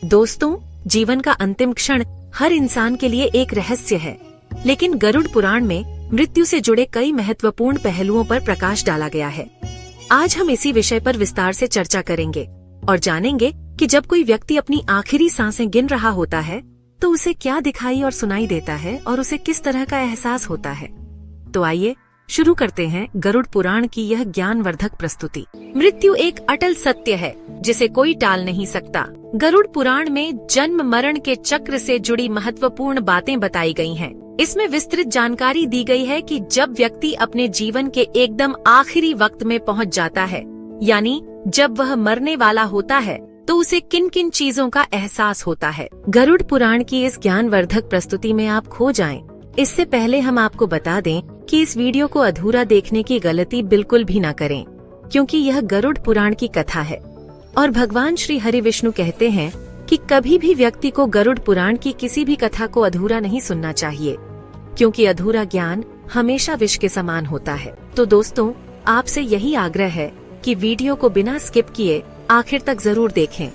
दोस्तों, जीवन का अंतिम क्षण हर इंसान के लिए एक रहस्य है, लेकिन गरुड़ पुराण में मृत्यु से जुड़े कई महत्वपूर्ण पहलुओं पर प्रकाश डाला गया है। आज हम इसी विषय पर विस्तार से चर्चा करेंगे और जानेंगे कि जब कोई व्यक्ति अपनी आखिरी सांसें गिन रहा होता है तो उसे क्या दिखाई और सुनाई देता है और उसे किस तरह का एहसास होता है। तो आइए शुरू करते हैं गरुड़ पुराण की यह ज्ञानवर्धक प्रस्तुति। मृत्यु एक अटल सत्य है जिसे कोई टाल नहीं सकता। गरुड़ पुराण में जन्म मरण के चक्र से जुड़ी महत्वपूर्ण बातें बताई गई हैं। इसमें विस्तृत जानकारी दी गई है कि जब व्यक्ति अपने जीवन के एकदम आखिरी वक्त में पहुंच जाता है, यानी जब वह मरने वाला होता है, तो उसे किन किन चीजों का एहसास होता है। गरुड़ पुराण की इस ज्ञानवर्धक प्रस्तुति में आप खो जाएं। इससे पहले हम आपको बता दें कि इस वीडियो को अधूरा देखने की गलती बिल्कुल भी न करें, क्योंकि यह गरुड़ पुराण की कथा है और भगवान श्री हरि विष्णु कहते हैं कि कभी भी व्यक्ति को गरुड़ पुराण की किसी भी कथा को अधूरा नहीं सुनना चाहिए, क्योंकि अधूरा ज्ञान हमेशा विष के समान होता है। तो दोस्तों, आपसे यही आग्रह है कि वीडियो को बिना स्किप किए आखिर तक जरूर देखें।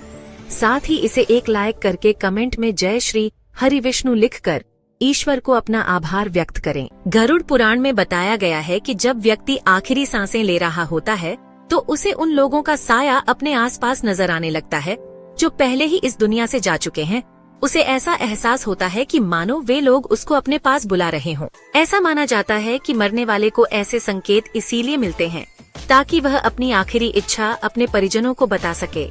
साथ ही इसे एक लाइक करके कमेंट में जय श्री हरि विष्णु लिखकर ईश्वर को अपना आभार व्यक्त करें। गरुड़ पुराण में बताया गया है कि जब व्यक्ति आखिरी सांसें ले रहा होता है तो उसे उन लोगों का साया अपने आसपास नजर आने लगता है जो पहले ही इस दुनिया से जा चुके हैं। उसे ऐसा एहसास होता है कि मानो वे लोग उसको अपने पास बुला रहे हों। ऐसा माना जाता है कि मरने वाले को ऐसे संकेत इसीलिए मिलते हैं ताकि वह अपनी आखिरी इच्छा अपने परिजनों को बता सके।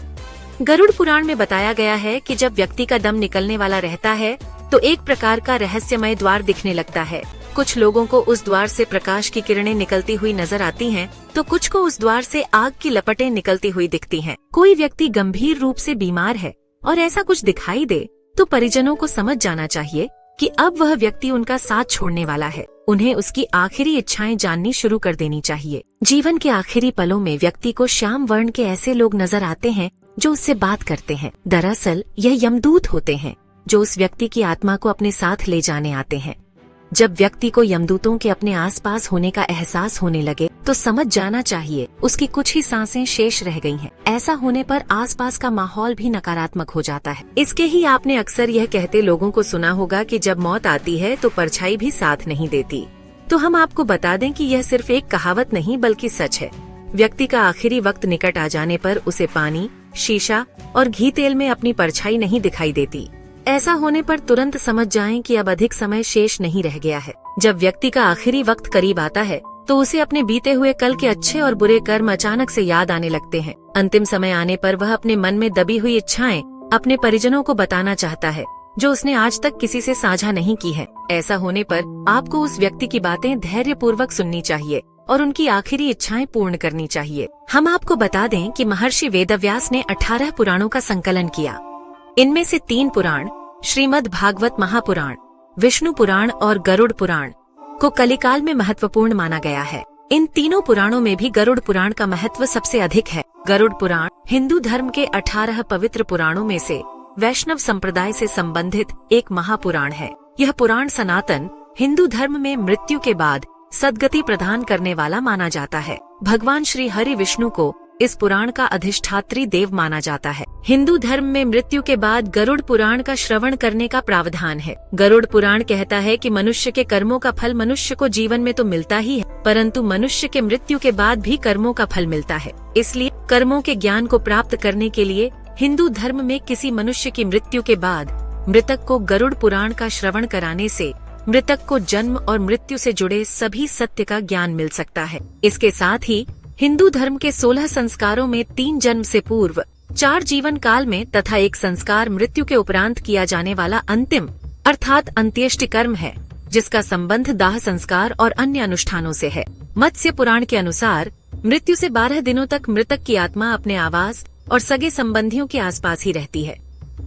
गरुड़ पुराण में बताया गया है कि जब व्यक्ति का दम निकलने वाला रहता है तो एक प्रकार का रहस्यमय द्वार दिखने लगता है। कुछ लोगों को उस द्वार से प्रकाश की किरणें निकलती हुई नजर आती हैं, तो कुछ को उस द्वार से आग की लपटें निकलती हुई दिखती हैं। कोई व्यक्ति गंभीर रूप से बीमार है और ऐसा कुछ दिखाई दे तो परिजनों को समझ जाना चाहिए कि अब वह व्यक्ति उनका साथ छोड़ने वाला है। उन्हें उसकी आखिरी इच्छाएं जाननी शुरू कर देनी चाहिए। जीवन के आखिरी पलों में व्यक्ति को श्याम वर्ण के ऐसे लोग नजर आते हैं जो उससे बात करते हैं। दरअसल यह यमदूत होते हैं जो उस व्यक्ति की आत्मा को अपने साथ ले जाने आते हैं। जब व्यक्ति को यमदूतों के अपने आसपास होने का एहसास होने लगे तो समझ जाना चाहिए उसकी कुछ ही सांसें शेष रह गई हैं। ऐसा होने पर आसपास का माहौल भी नकारात्मक हो जाता है। इसके ही आपने अक्सर यह कहते लोगों को सुना होगा कि जब मौत आती है तो परछाई भी साथ नहीं देती। तो हम आपको बता दें कि यह सिर्फ एक कहावत नहीं बल्कि सच है। व्यक्ति का आखिरी वक्त निकट आ जाने पर उसे पानी, शीशा और घी तेल में अपनी परछाई नहीं दिखाई देती। ऐसा होने पर तुरंत समझ जाएं कि अब अधिक समय शेष नहीं रह गया है। जब व्यक्ति का आखिरी वक्त करीब आता है तो उसे अपने बीते हुए कल के अच्छे और बुरे कर्म अचानक से याद आने लगते हैं। अंतिम समय आने पर वह अपने मन में दबी हुई इच्छाएं अपने परिजनों को बताना चाहता है जो उसने आज तक किसी से साझा नहीं की है। ऐसा होने पर आपको उस व्यक्ति की बातें धैर्यपूर्वक सुननी चाहिए और उनकी आखिरी इच्छाएं पूर्ण करनी चाहिए। हम आपको बता दें कि महर्षि वेदव्यास ने 18 पुराणों का संकलन किया। इनमें से 3 पुराण, श्रीमद् भागवत महापुराण, विष्णु पुराण और गरुड़ पुराण को कलिकाल में महत्वपूर्ण माना गया है। इन तीनों पुराणों में भी गरुड़ पुराण का महत्व सबसे अधिक है। गरुड़ पुराण हिंदू धर्म के 18 पवित्र पुराणों में से वैष्णव संप्रदाय से संबंधित एक महापुराण है। यह पुराण सनातन हिंदू धर्म में मृत्यु के बाद सद्गति प्रदान करने वाला माना जाता है। भगवान श्री हरि विष्णु को इस पुराण का अधिष्ठात्री देव माना जाता है। हिंदू धर्म में मृत्यु के बाद गरुड़ पुराण का श्रवण करने का प्रावधान है। गरुड़ पुराण कहता है कि मनुष्य के कर्मों का फल मनुष्य को जीवन में तो मिलता ही है, परंतु मनुष्य के मृत्यु के बाद भी कर्मों का फल मिलता है। इसलिए कर्मों के ज्ञान को प्राप्त करने के लिए हिंदू धर्म में किसी मनुष्य की मृत्यु के बाद मृतक को गरुड़ पुराण का श्रवण कराने से मृतक को जन्म और मृत्यु से जुड़े सभी सत्य का ज्ञान मिल सकता है। इसके साथ ही हिंदू धर्म के 16 संस्कारों में 3 जन्म से पूर्व, 4 जीवन काल में तथा 1 संस्कार मृत्यु के उपरांत किया जाने वाला अंतिम अर्थात अंत्येष्टि कर्म है, जिसका संबंध दाह संस्कार और अन्य अनुष्ठानों से है। मत्स्य पुराण के अनुसार मृत्यु से 12 दिनों तक मृतक की आत्मा अपने आवास और सगे संबंधियों के आसपास ही रहती है।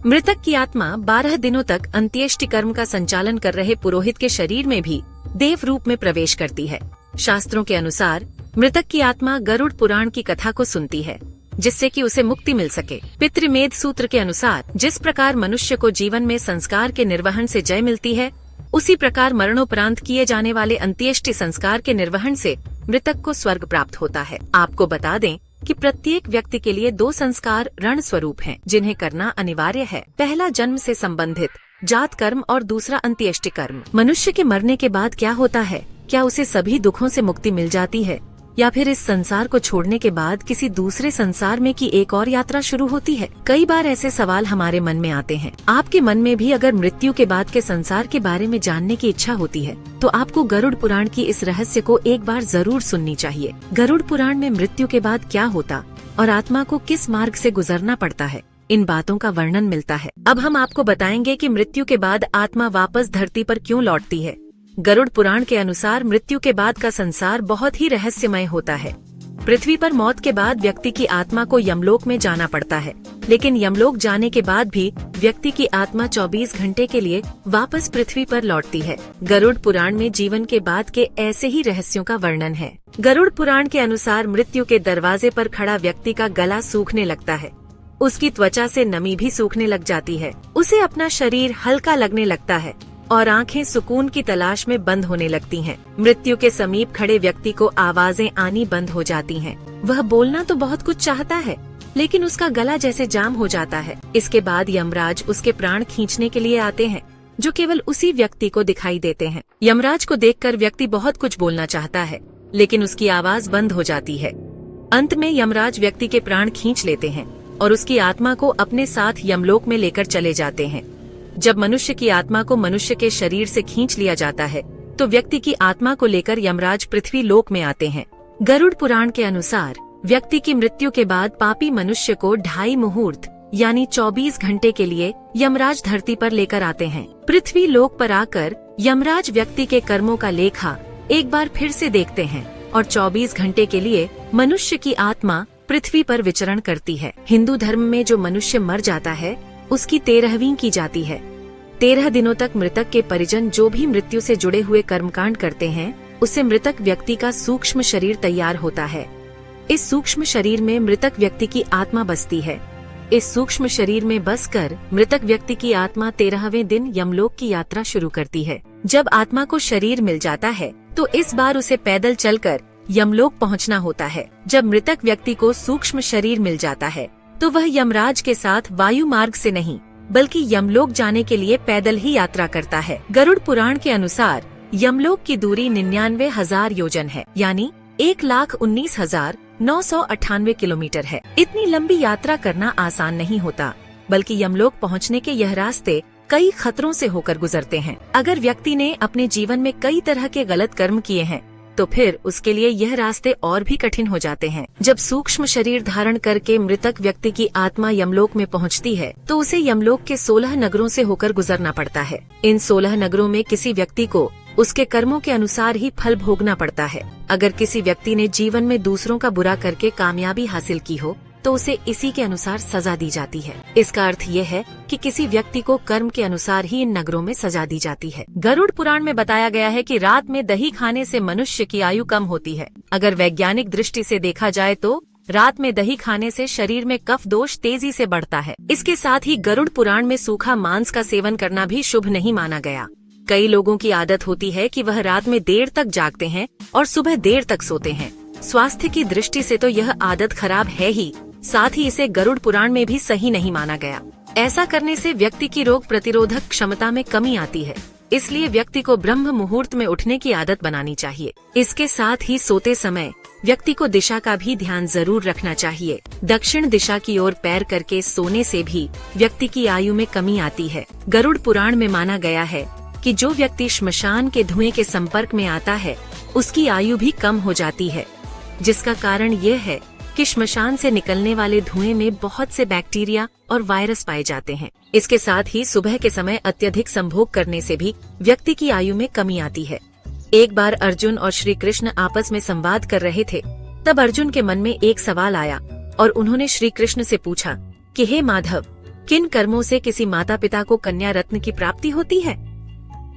मृतक की आत्मा 12 दिनों तक अंत्येष्टि कर्म का संचालन कर रहे पुरोहित के शरीर में भी देव रूप में प्रवेश करती है। शास्त्रों के अनुसार मृतक की आत्मा गरुड़ पुराण की कथा को सुनती है, जिससे कि उसे मुक्ति मिल सके। पितृमेध सूत्र के अनुसार जिस प्रकार मनुष्य को जीवन में संस्कार के निर्वहन से जय मिलती है, उसी प्रकार मरणोपरांत किए जाने वाले अंत्येष्टि संस्कार के निर्वहन से मृतक को स्वर्ग प्राप्त होता है। आपको बता दें कि प्रत्येक व्यक्ति के लिए 2 संस्कार ऋण स्वरूप हैं, जिन्हें करना अनिवार्य है। पहला जन्म से संबंधित जात कर्म और दूसरा अंत्येष्टि कर्म। मनुष्य के मरने के बाद क्या होता है? क्या उसे सभी दुखों से मुक्ति मिल जाती है, या फिर इस संसार को छोड़ने के बाद किसी दूसरे संसार में की एक और यात्रा शुरू होती है? कई बार ऐसे सवाल हमारे मन में आते हैं। आपके मन में भी अगर मृत्यु के बाद के संसार के बारे में जानने की इच्छा होती है, तो आपको गरुड़ पुराण की इस रहस्य को एक बार जरूर सुननी चाहिए। गरुड़ पुराण में मृत्यु के बाद क्या होता और आत्मा को किस मार्ग से गुजरना पड़ता है, इन बातों का वर्णन मिलता है। अब हम आपको बताएंगे कि मृत्यु के बाद आत्मा वापस धरती पर क्यों लौटती है। गरुड़ पुराण के अनुसार मृत्यु के बाद का संसार बहुत ही रहस्यमय होता है। पृथ्वी पर मौत के बाद व्यक्ति की आत्मा को यमलोक में जाना पड़ता है, लेकिन यमलोक जाने के बाद भी व्यक्ति की आत्मा 24 घंटे के लिए वापस पृथ्वी पर लौटती है। गरुड़ पुराण में जीवन के बाद के ऐसे ही रहस्यों का वर्णन है। गरुड़ पुराण के अनुसार मृत्यु के दरवाजे पर खड़ा व्यक्ति का गला सूखने लगता है, उसकी त्वचा से नमी भी सूखने लग जाती है, उसे अपना शरीर हल्का लगने लगता है और आंखें सुकून की तलाश में बंद होने लगती हैं। मृत्यु के समीप खड़े व्यक्ति को आवाजें आनी बंद हो जाती हैं। वह बोलना तो बहुत कुछ चाहता है, लेकिन उसका गला जैसे जाम हो जाता है। इसके बाद यमराज उसके प्राण खींचने के लिए आते हैं, जो केवल उसी व्यक्ति को दिखाई देते हैं। यमराज को देखकर व्यक्ति बहुत कुछ बोलना चाहता है, लेकिन उसकी आवाज बंद हो जाती है। अंत में यमराज व्यक्ति के प्राण खींच लेते हैं और उसकी आत्मा को अपने साथ यमलोक में लेकर चले जाते हैं। जब मनुष्य की आत्मा को मनुष्य के शरीर से खींच लिया जाता है, तो व्यक्ति की आत्मा को लेकर यमराज पृथ्वी लोक में आते हैं। गरुड़ पुराण के अनुसार व्यक्ति की मृत्यु के बाद पापी मनुष्य को 2.5 मुहूर्त यानी 24 घंटे के लिए यमराज धरती पर लेकर आते हैं। पृथ्वी लोक पर आकर यमराज व्यक्ति के कर्मों का लेखा एक बार फिर से देखते हैं और 24 घंटे के लिए मनुष्य की आत्मा पृथ्वी पर विचरण करती है। हिंदू धर्म में जो मनुष्य मर जाता है, उसकी 13वीं की जाती है। 13 दिनों तक मृतक के परिजन जो भी मृत्यु से जुड़े हुए कर्मकांड करते हैं, उससे मृतक व्यक्ति का सूक्ष्म शरीर तैयार होता है। इस सूक्ष्म शरीर में मृतक व्यक्ति की आत्मा बसती है। इस सूक्ष्म शरीर में बसकर मृतक व्यक्ति की आत्मा 13वें दिन यमलोक की यात्रा शुरू करती है। जब आत्मा को शरीर मिल जाता है, तो इस बार उसे पैदल चलकर यमलोक पहुंचना होता है। जब मृतक व्यक्ति को सूक्ष्म शरीर मिल जाता है, तो वह यमराज के साथ वायु मार्ग से नहीं, बल्कि यमलोक जाने के लिए पैदल ही यात्रा करता है। गरुड़ पुराण के अनुसार यमलोक की दूरी 99,000 योजन है, यानी 1,19,998 किलोमीटर है। इतनी लंबी यात्रा करना आसान नहीं होता, बल्कि यमलोक पहुंचने के यह रास्ते कई खतरों से होकर गुजरते हैं। अगर व्यक्ति ने अपने जीवन में कई तरह के गलत कर्म किए हैं, तो फिर उसके लिए यह रास्ते और भी कठिन हो जाते हैं। जब सूक्ष्म शरीर धारण करके मृतक व्यक्ति की आत्मा यमलोक में पहुंचती है, तो उसे यमलोक के 16 नगरों से होकर गुजरना पड़ता है। इन 16 नगरों में किसी व्यक्ति को उसके कर्मों के अनुसार ही फल भोगना पड़ता है। अगर किसी व्यक्ति ने जीवन में दूसरों का बुरा करके कामयाबी हासिल की हो, तो उसे इसी के अनुसार सजा दी जाती है। इसका अर्थ ये है कि किसी व्यक्ति को कर्म के अनुसार ही इन नगरों में सजा दी जाती है। गरुड़ पुराण में बताया गया है कि रात में दही खाने से मनुष्य की आयु कम होती है। अगर वैज्ञानिक दृष्टि से देखा जाए तो रात में दही खाने से शरीर में कफ दोष तेजी से बढ़ता है। इसके साथ ही गरुड़ पुराण में सूखा मांस का सेवन करना भी शुभ नहीं माना गया। कई लोगों की आदत होती है कि वह रात में देर तक जागते हैं और सुबह देर तक सोते हैं। स्वास्थ्य की दृष्टि से तो यह आदत खराब है ही, साथ ही इसे गरुड़ पुराण में भी सही नहीं माना गया। ऐसा करने से व्यक्ति की रोग प्रतिरोधक क्षमता में कमी आती है, इसलिए व्यक्ति को ब्रह्म मुहूर्त में उठने की आदत बनानी चाहिए। इसके साथ ही सोते समय व्यक्ति को दिशा का भी ध्यान जरूर रखना चाहिए। दक्षिण दिशा की ओर पैर करके सोने से भी व्यक्ति की आयु में कमी आती है। गरुड़ पुराण में माना गया है कि जो व्यक्ति श्मशान के धुएं के संपर्क में आता है, उसकी आयु भी कम हो जाती है, जिसका कारण यह है कि श्मशान से निकलने वाले धुएं में बहुत से बैक्टीरिया और वायरस पाए जाते हैं। इसके साथ ही सुबह के समय अत्यधिक संभोग करने से भी व्यक्ति की आयु में कमी आती है। एक बार अर्जुन और श्री कृष्ण आपस में संवाद कर रहे थे। तब अर्जुन के मन में एक सवाल आया और उन्होंने श्री कृष्ण से पूछा कि हे माधव, किन कर्मों से किसी माता पिता को कन्या रत्न की प्राप्ति होती है?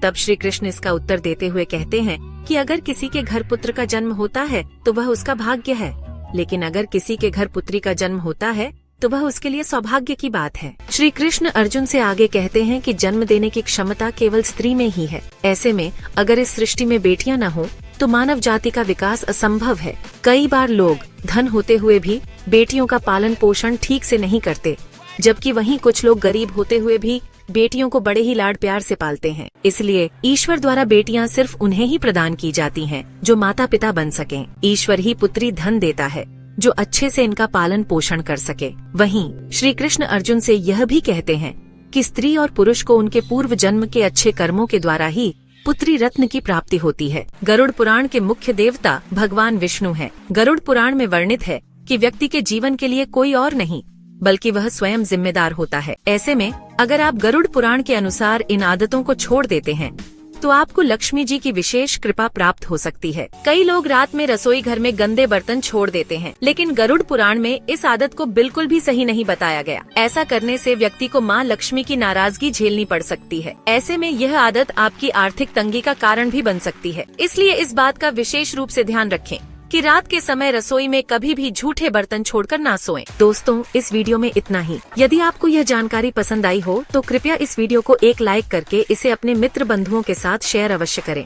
तब श्री कृष्ण इसका उत्तर देते हुए कहते हैं कि अगर किसी के घर पुत्र का जन्म होता है तो वह उसका भाग्य है, लेकिन अगर किसी के घर पुत्री का जन्म होता है तो वह उसके लिए सौभाग्य की बात है। श्री कृष्ण अर्जुन से आगे कहते हैं कि जन्म देने की क्षमता केवल स्त्री में ही है। ऐसे में अगर इस सृष्टि में बेटियां न हो तो मानव जाति का विकास असंभव है। कई बार लोग धन होते हुए भी बेटियों का पालन पोषण ठीक से नहीं करते, जबकि वहीं कुछ लोग गरीब होते हुए भी बेटियों को बड़े ही लाड प्यार से पालते हैं। इसलिए ईश्वर द्वारा बेटियां सिर्फ उन्हें ही प्रदान की जाती हैं जो माता पिता बन सकें। ईश्वर ही पुत्री धन देता है जो अच्छे से इनका पालन पोषण कर सके। वहीं श्री कृष्ण अर्जुन से यह भी कहते हैं कि स्त्री और पुरुष को उनके पूर्व जन्म के अच्छे कर्मों के द्वारा ही पुत्री रत्न की प्राप्ति होती है। गरुड़ पुराण के मुख्य देवता भगवान विष्णु हैं। गरुड़ पुराण में वर्णित है कि व्यक्ति के जीवन के लिए कोई और नहीं बल्कि वह स्वयं जिम्मेदार होता है। ऐसे में अगर आप गरुड़ पुराण के अनुसार इन आदतों को छोड़ देते हैं तो आपको लक्ष्मी जी की विशेष कृपा प्राप्त हो सकती है। कई लोग रात में रसोई घर में गंदे बर्तन छोड़ देते हैं, लेकिन गरुड़ पुराण में इस आदत को बिल्कुल भी सही नहीं बताया गया। ऐसा करने से व्यक्ति को माँ लक्ष्मी की नाराजगी झेलनी पड़ सकती है। ऐसे में यह आदत आपकी आर्थिक तंगी का कारण भी बन सकती है। इसलिए इस बात का विशेष रूप से ध्यान रखें कि रात के समय रसोई में कभी भी झूठे बर्तन छोड़कर ना सोएं। दोस्तों, इस वीडियो में इतना ही। यदि आपको यह जानकारी पसंद आई हो तो कृपया इस वीडियो को एक लाइक करके इसे अपने मित्र बंधुओं के साथ शेयर अवश्य करें।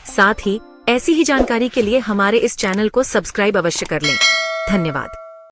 साथ ही ऐसी ही जानकारी के लिए हमारे इस चैनल को सब्सक्राइब अवश्य कर लें। धन्यवाद।